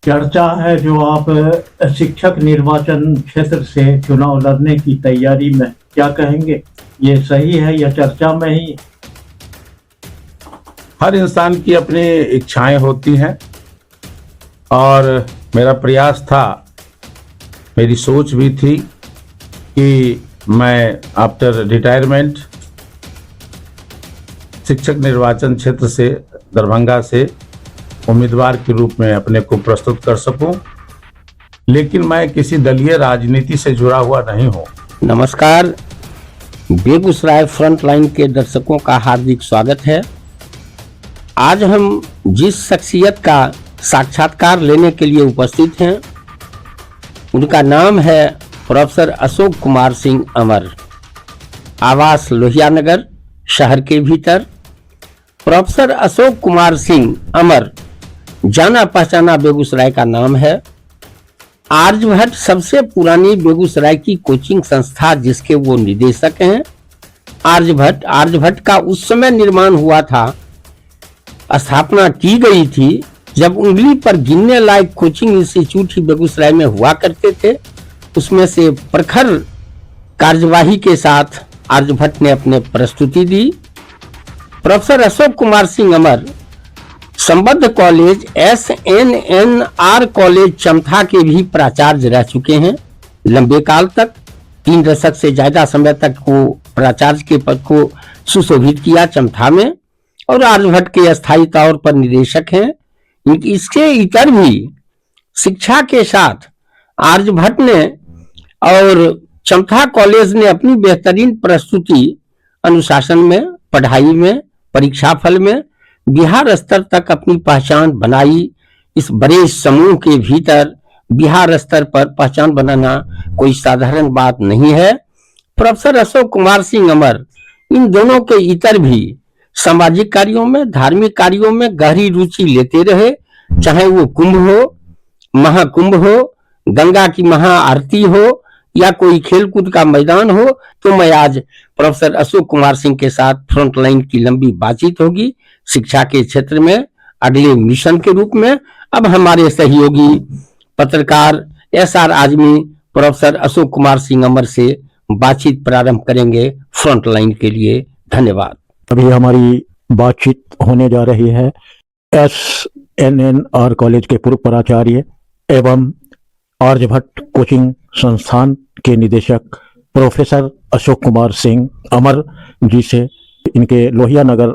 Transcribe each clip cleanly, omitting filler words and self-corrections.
चर्चा है जो आप शिक्षक निर्वाचन क्षेत्र से चुनाव लड़ने की तैयारी में, क्या कहेंगे? ये सही है या चर्चा में ही? हर इंसान की अपनी इच्छाएं होती हैं और मेरा प्रयास था, मेरी सोच भी थी कि मैं आफ्टर रिटायरमेंट शिक्षक निर्वाचन क्षेत्र से दरभंगा से उम्मीदवार के रूप में अपने को प्रस्तुत कर सकूं, लेकिन मैं किसी दलीय राजनीति से जुड़ा हुआ नहीं हूं। नमस्कार, बेगूसराय फ्रंटलाइन के दर्शकों का हार्दिक स्वागत है। आज हम जिस शख्सियत का साक्षात्कार लेने के लिए उपस्थित हैं, उनका नाम है प्रोफेसर अशोक कुमार सिंह अमर। आवास लोहिया नगर शहर के भीतर। प्रोफेसर अशोक कुमार सिंह अमर जाना पहचाना बेगूसराय का नाम है। आर्यभट्ट सबसे पुरानी बेगूसराय की कोचिंग संस्था जिसके वो निदेशक हैं। आर्यभट्ट का उस समय निर्माण हुआ था, स्थापना की गई थी जब उंगली पर गिनने लायक कोचिंग इंस्टीट्यूट ही बेगूसराय में हुआ करते थे। उसमें से प्रखर कार्यवाही के साथ आर्यभट्ट ने अपने प्रस्तुति दी। प्रोफेसर अशोक कुमार सिंह अमर संबद्ध कॉलेज SNNR कॉलेज चमथा के भी प्राचार्य रह चुके हैं लंबे काल तक। 3 दशक से ज्यादा समय तक वो प्राचार्य के पद को सुशोभित किया चमथा में, और आर्यभट्ट के स्थायी तौर पर निदेशक हैं। इसके इतर भी शिक्षा के साथ आर्यभट्ट ने और चमथा कॉलेज ने अपनी बेहतरीन प्रस्तुति अनुशासन में, पढ़ाई में, परीक्षा फल में बिहार स्तर तक अपनी पहचान बनाई। इस बड़े समूह के भीतर बिहार स्तर पर पहचान बनाना कोई साधारण बात नहीं है। प्रोफेसर अशोक कुमार सिंह अमर इन दोनों के इतर भी सामाजिक कार्यों में, धार्मिक कार्यों में गहरी रुचि लेते रहे, चाहे वो कुंभ हो, महाकुंभ हो, गंगा की महाआरती हो या कोई खेलकूद का मैदान हो। तो मैं आज प्रोफेसर अशोक कुमार सिंह के साथ फ्रंटलाइन की लंबी बातचीत होगी शिक्षा के क्षेत्र में अगले मिशन के रूप में। अब हमारे सहयोगी पत्रकार SR आजमी प्रोफेसर अशोक कुमार सिंह अमर से बातचीत प्रारंभ करेंगे फ्रंटलाइन के लिए। धन्यवाद। अभी हमारी बातचीत होने जा रही है SNNR कॉलेज के पूर्व प्राचार्य एवं आर्यभट्ट कोचिंग संस्थान के निदेशक प्रोफेसर अशोक कुमार सिंह अमर जी से। इनके लोहिया नगर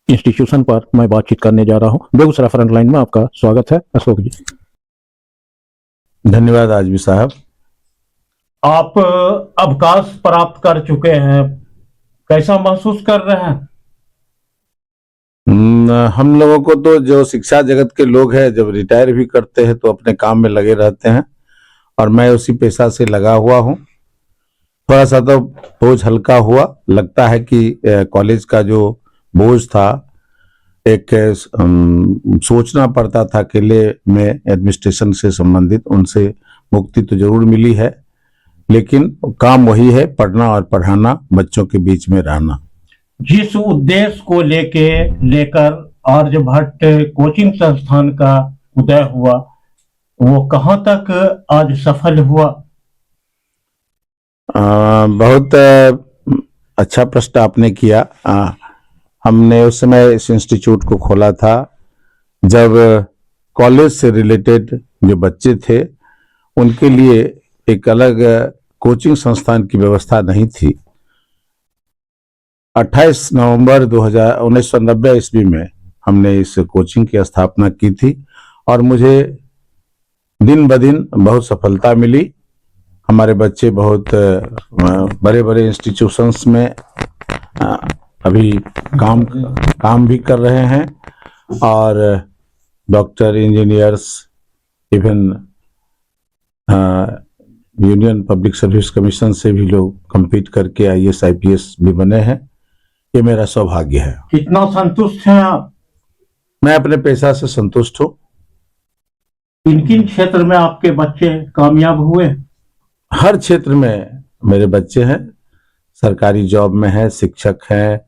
इंस्टीट्यूशन पर मैं बातचीत करने जा रहा हूं। बेगूसराय फ्रंटलाइन में आपका स्वागत है अशोक जी। धन्यवाद आजमी साहब। आप अवकाश प्राप्त कर चुके हैं, कैसा महसूस कर रहे हैं? हम लोगों को तो जो शिक्षा जगत के लोग हैं, जब रिटायर भी करते हैं तो अपने काम में लगे रहते हैं, और मैं उसी पेशा से लगा हुआ हूं। थोड़ा सा तो बोझ हल्का हुआ, लगता है कि कॉलेज का जो बोझ था, एक सोचना पड़ता था अकेले में एडमिनिस्ट्रेशन से संबंधित, उनसे मुक्ति तो जरूर मिली है, लेकिन काम वही है, पढ़ना और पढ़ाना, बच्चों के बीच में रहना। जिस उद्देश्य को लेकर आर्यभट्ट कोचिंग संस्थान का उदय हुआ, वो कहाँ तक आज सफल हुआ? बहुत अच्छा प्रश्न आपने किया। हमने उस समय इस इंस्टीट्यूट को खोला था जब कॉलेज से रिलेटेड जो बच्चे थे उनके लिए एक अलग कोचिंग संस्थान की व्यवस्था नहीं थी। 28 नवंबर 1990 ईस्वी में हमने इस कोचिंग की स्थापना की थी, और मुझे दिन ब दिन बहुत सफलता मिली। हमारे बच्चे बहुत बड़े बड़े इंस्टीट्यूशंस में अभी काम भी कर रहे हैं, और doctor, engineers, even union public service commission से भी लोग compete करके IAS IPS भी बने हैं। ये मेरा सौभाग्य है। कितना संतुष्ट हैं आप? मैं अपने पेशा से संतुष्ट हूँ। किन क्षेत्र में आपके बच्चे कामयाब हुए? हर क्षेत्र में मेरे बच्चे हैं, सरकारी जॉब में हैं, शिक्षक हैं,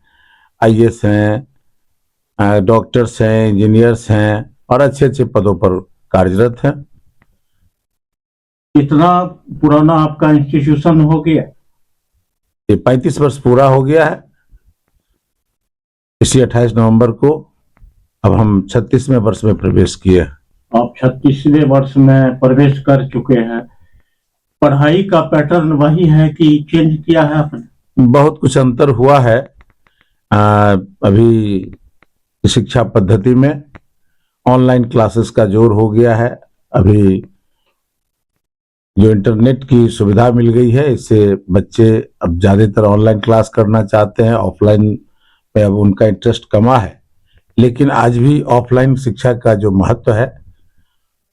IAS हैं, डॉक्टर्स हैं, इंजीनियर्स हैं, और अच्छे अच्छे पदों पर कार्यरत हैं। इतना पुराना आपका इंस्टीट्यूशन हो गया? ये 35 वर्ष पूरा हो गया है। इसी 28 नवंबर को अब हम 36वें वर्ष में प्रवेश किए हैं। आप 36वें वर्ष में प्रवेश कर चुके हैं। पढ़ाई का पैटर्न वही है कि चेंज किया है आपने? बहुत कुछ अंतर हुआ है। अभी शिक्षा पद्धति में ऑनलाइन क्लासेस का जोर हो गया है। अभी जो इंटरनेट की सुविधा मिल गई है, इससे बच्चे अब ज्यादातर ऑनलाइन क्लास करना चाहते हैं। ऑफलाइन पे अब उनका इंटरेस्ट कमा है, लेकिन आज भी ऑफलाइन शिक्षा का जो महत्व है,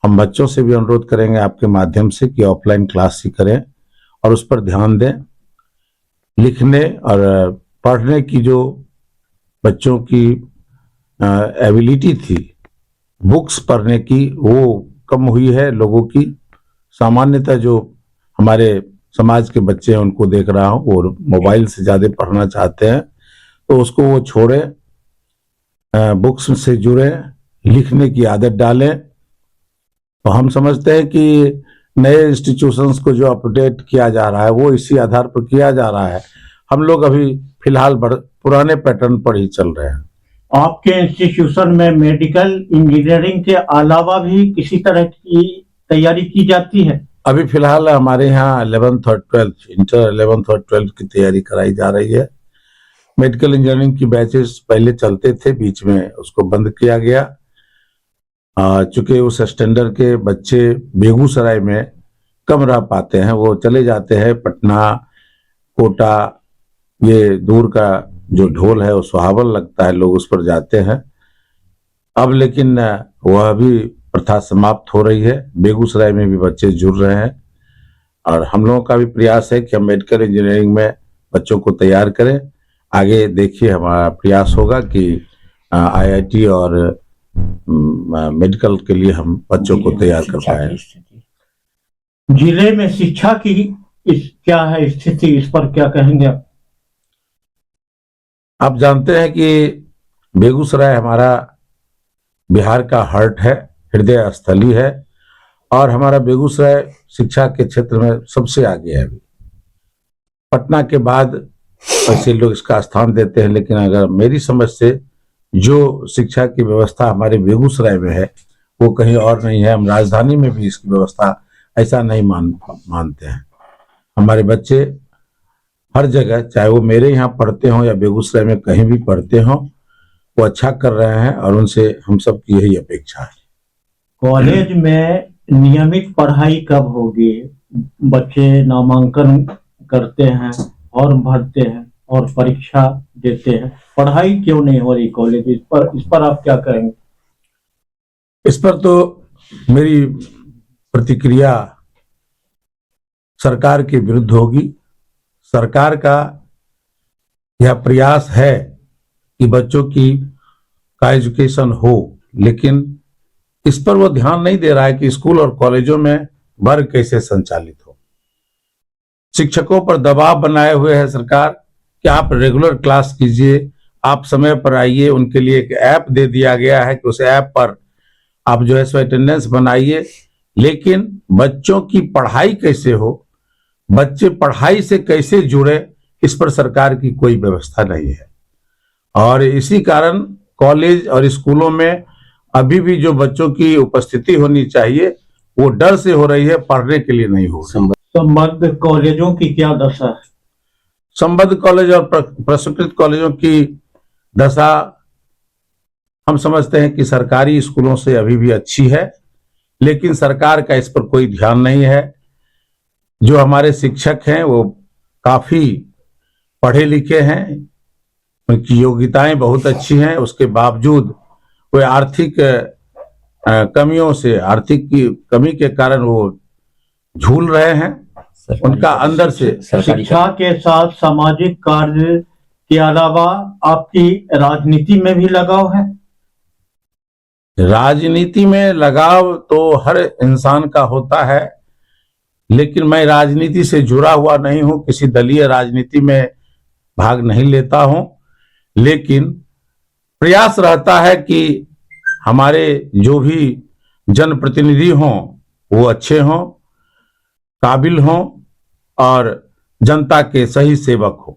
हम बच्चों से भी अनुरोध करेंगे आपके माध्यम से कि ऑफलाइन क्लास ही करें और उस पर ध्यान दें। लिखने और पढ़ने की जो बच्चों की एबिलिटी थी बुक्स पढ़ने की, वो कम हुई है लोगों की। सामान्यतः जो हमारे समाज के बच्चे हैं उनको देख रहा हूँ, वो मोबाइल से ज्यादा पढ़ना चाहते हैं, तो उसको वो छोड़े, बुक्स से जुड़े, लिखने की आदत डालें। तो हम समझते हैं कि नए इंस्टीट्यूशंस को जो अपडेट किया जा रहा है वो इसी आधार पर किया जा रहा है। हम लोग अभी फिलहाल पुराने पैटर्न पर ही चल रहे हैं। आपके इंस्टीट्यूशन में मेडिकल इंजीनियरिंग के अलावा भी किसी तरह की तैयारी की जाती है? अभी फिलहाल हमारे यहाँ 11th और 12th, इंटर 11th और 12th की तैयारी कराई जा रही है। मेडिकल इंजीनियरिंग की बैचेस पहले चलते थे, बीच में उसको बंद किया गया। चूंकि उस स्टैंडर्ड के बच्चे बेगूसराय में कम रह पाते हैं, वो चले जाते हैं पटना, कोटा, ये दूर का जो ढोल है वो सुहावल लगता है, लोग उस पर जाते हैं। अब लेकिन वह भी प्रथा समाप्त हो रही है। बेगूसराय में भी बच्चे जुड़ रहे हैं और हम लोगों का भी प्रयास है कि हम मेडिकल इंजीनियरिंग में बच्चों को तैयार करें। आगे देखिए हमारा प्रयास होगा कि आईआईटी और मेडिकल के लिए हम बच्चों को तैयार कर पाए। जिले में शिक्षा की क्या है स्थिति, इस पर क्या कहेंगे आप जानते हैं कि बेगूसराय हमारा बिहार का हार्ट है, हृदय स्थली है, और हमारा बेगूसराय शिक्षा के क्षेत्र में सबसे आगे है। अभी पटना के बाद ऐसे लोग इसका स्थान देते हैं, लेकिन अगर मेरी समझ से जो शिक्षा की व्यवस्था हमारे बेगूसराय में है वो कहीं और नहीं है। हम राजधानी में भी इसकी व्यवस्था ऐसा नहीं मानते हैं। हमारे बच्चे हर जगह, चाहे वो मेरे यहाँ पढ़ते हों या बेगूसराय में कहीं भी पढ़ते हों, वो अच्छा कर रहे हैं और उनसे हम सब की यही अपेक्षा है। कॉलेज में नियमित पढ़ाई कब होगी? बच्चे नामांकन करते हैं, फॉर्म भरते हैं और परीक्षा देते हैं, पढ़ाई क्यों नहीं हो रही कॉलेज? इस पर आप क्या कहेंगे? इस पर तो मेरी प्रतिक्रिया सरकार के विरुद्ध होगी। सरकार का यह प्रयास है कि बच्चों का एजुकेशन हो, लेकिन इस पर वो ध्यान नहीं दे रहा है कि स्कूल और कॉलेजों में वर्ग कैसे संचालित हो। शिक्षकों पर दबाव बनाए हुए है सरकार कि आप रेगुलर क्लास कीजिए, आप समय पर आइए। उनके लिए एक ऐप दे दिया गया है कि उस ऐप पर आप जो है सो अटेंडेंस बनाइए, लेकिन बच्चों की पढ़ाई कैसे हो, बच्चे पढ़ाई से कैसे जुड़े, इस पर सरकार की कोई व्यवस्था नहीं है। और इसी कारण कॉलेज और स्कूलों में अभी भी जो बच्चों की उपस्थिति होनी चाहिए वो डर से हो रही है, पढ़ने के लिए नहीं हो रही। संबद्ध कॉलेजों की क्या दशा है? संबद्ध कॉलेज और प्रस्वीकृत कॉलेजों की दशा हम समझते हैं कि सरकारी स्कूलों से अभी भी अच्छी है, लेकिन सरकार का इस पर कोई ध्यान नहीं है। जो हमारे शिक्षक हैं वो काफी पढ़े लिखे हैं, उनकी योग्यताएं बहुत अच्छी हैं, उसके बावजूद वे आर्थिक कमियों से, आर्थिक की कमी के कारण वो झूल रहे हैं। उनका अंदर से शिक्षा के साथ सामाजिक कार्य के अलावा आपकी राजनीति में भी लगाव है? राजनीति में लगाव तो हर इंसान का होता है, लेकिन मैं राजनीति से जुड़ा हुआ नहीं हूं, किसी दलीय राजनीति में भाग नहीं लेता हूं, लेकिन प्रयास रहता है कि हमारे जो भी जनप्रतिनिधि हों वो अच्छे हों, काबिल हों और जनता के सही सेवक हों।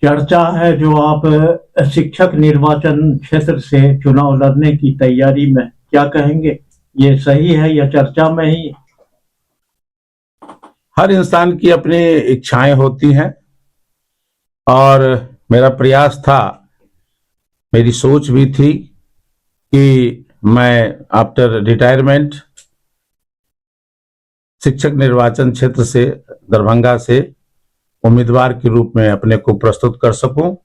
चर्चा है जो आप शिक्षक निर्वाचन क्षेत्र से चुनाव लड़ने की तैयारी में, क्या कहेंगे? ये सही है या चर्चा में ही? हर इंसान की अपनी इच्छाएं होती हैं और मेरा प्रयास था, मेरी सोच भी थी कि मैं आफ्टर रिटायरमेंट शिक्षक निर्वाचन क्षेत्र से, दरभंगा से उम्मीदवार के रूप में अपने को प्रस्तुत कर सकूं,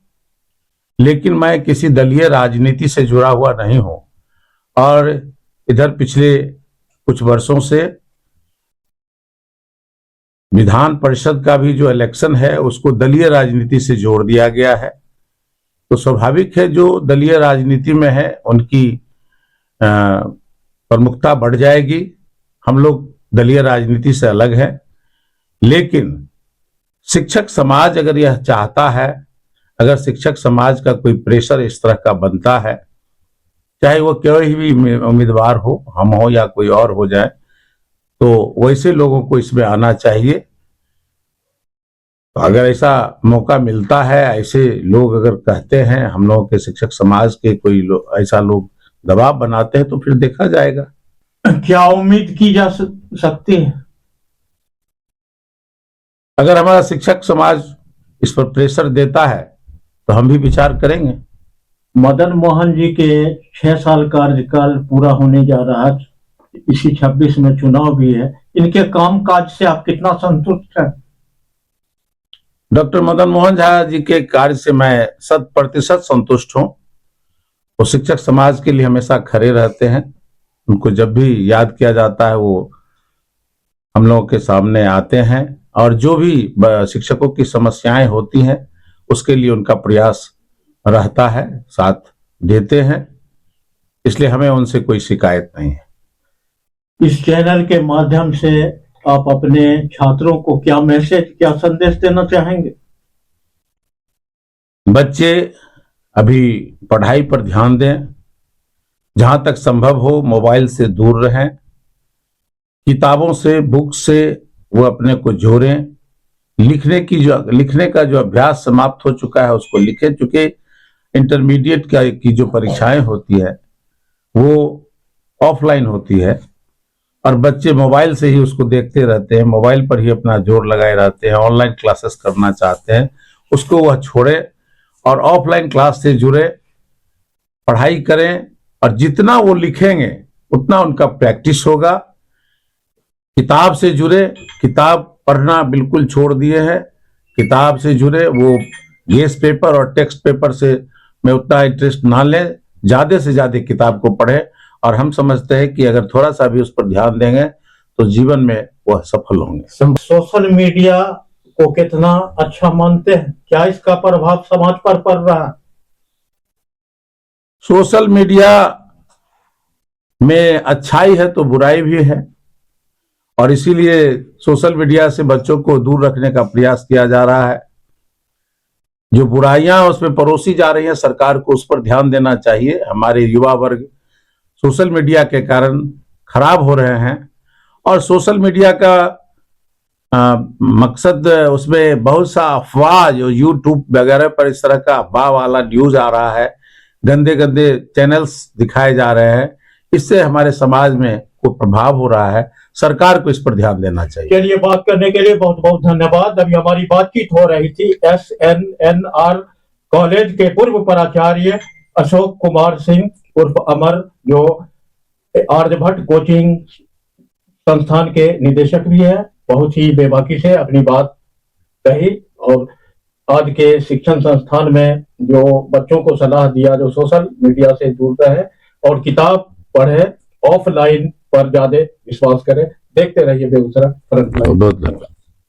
लेकिन मैं किसी दलीय राजनीति से जुड़ा हुआ नहीं हूं और इधर पिछले कुछ वर्षों से विधान परिषद का भी जो इलेक्शन है उसको दलीय राजनीति से जोड़ दिया गया है। तो स्वाभाविक है जो दलीय राजनीति में है उनकी प्रमुखता बढ़ जाएगी। हम लोग दलीय राजनीति से अलग है, लेकिन शिक्षक समाज अगर यह चाहता है, अगर शिक्षक समाज का कोई प्रेशर इस तरह का बनता है, चाहे वो कोई भी उम्मीदवार हो, हम हो या कोई और हो जाए, तो वैसे लोगों को इसमें आना चाहिए। तो अगर ऐसा मौका मिलता है, ऐसे लोग अगर कहते हैं, हम लोगों के शिक्षक समाज के कोई ऐसा लोग दबाव बनाते हैं, तो फिर देखा जाएगा। क्या उम्मीद की जा सकती है? अगर हमारा शिक्षक समाज इस पर प्रेशर देता है तो हम भी विचार करेंगे। मदन मोहन जी के 6 साल कार्यकाल पूरा होने जा रहा है, इसी 26 में चुनाव भी है, इनके कामकाज से आप कितना संतुष्ट हैं? डॉक्टर मदन मोहन झा जी के कार्य से मैं 100% संतुष्ट हूं। वो शिक्षक समाज के लिए हमेशा खड़े रहते हैं। उनको जब भी याद किया जाता है वो हम लोगों के सामने आते हैं और जो भी शिक्षकों की समस्याएं होती हैं उसके लिए उनका प्रयास रहता है, साथ देते हैं, इसलिए हमें उनसे कोई शिकायत नहीं है। इस चैनल के माध्यम से आप अपने छात्रों को क्या मैसेज, क्या संदेश देना चाहेंगे? बच्चे अभी पढ़ाई पर ध्यान दें, जहां तक संभव हो मोबाइल से दूर रहें, किताबों से, बुक से वो अपने को जोड़ें, लिखने का जो अभ्यास समाप्त हो चुका है उसको लिखें, चूंकि इंटरमीडिएट की जो परीक्षाएं होती है वो ऑफलाइन होती है और बच्चे मोबाइल से ही उसको देखते रहते हैं, मोबाइल पर ही अपना जोर लगाए रहते हैं, ऑनलाइन क्लासेस करना चाहते हैं, उसको वह छोड़े और ऑफलाइन क्लास से जुड़े, पढ़ाई करें और जितना वो लिखेंगे उतना उनका प्रैक्टिस होगा। किताब से जुड़े, किताब पढ़ना बिल्कुल छोड़ दिए हैं, किताब से जुड़े, वो गेस पेपर और टेक्स्ट पेपर से में उतना इंटरेस्ट ना लें, ज्यादा से ज्यादा किताब को पढ़ें और हम समझते हैं कि अगर थोड़ा सा भी उस पर ध्यान देंगे तो जीवन में वह सफल होंगे। सोशल मीडिया को कितना अच्छा मानते हैं? क्या इसका प्रभाव समाज पर पड़ रहा है? सोशल मीडिया में अच्छाई है तो बुराई भी है और इसीलिए सोशल मीडिया से बच्चों को दूर रखने का प्रयास किया जा रहा है। जो बुराइयां उसमें परोसी जा रही हैं, सरकार को उस पर ध्यान देना चाहिए। हमारे युवा वर्ग सोशल मीडिया के कारण खराब हो रहे हैं और सोशल मीडिया का मकसद, उसमें बहुत सा अफवाह, जो यूट्यूब वगैरह पर इस तरह का अफवाह वाला न्यूज आ रहा है, गंदे गंदे चैनल्स दिखाए जा रहे हैं, इससे हमारे समाज में कोई प्रभाव हो रहा है। सरकार को इस पर ध्यान देना चाहिए। चलिए, बात करने के लिए बहुत बहुत धन्यवाद। अभी हमारी बातचीत हो रही थी SNNR कॉलेज के पूर्व प्राचार्य अशोक कुमार सिंह उर्फ अमर, जो आर्यभट्ट कोचिंग संस्थान के निदेशक भी है। बहुत ही बेबाकी से अपनी बात कही और आज के शिक्षण संस्थान में जो बच्चों को सलाह दिया, जो सोशल मीडिया से दूर रहे और किताब पढ़े, ऑफलाइन पर ज्यादा विश्वास करें। देखते रहिए बेगूसराय फ्रंटलाइन। बहुत धन्यवाद।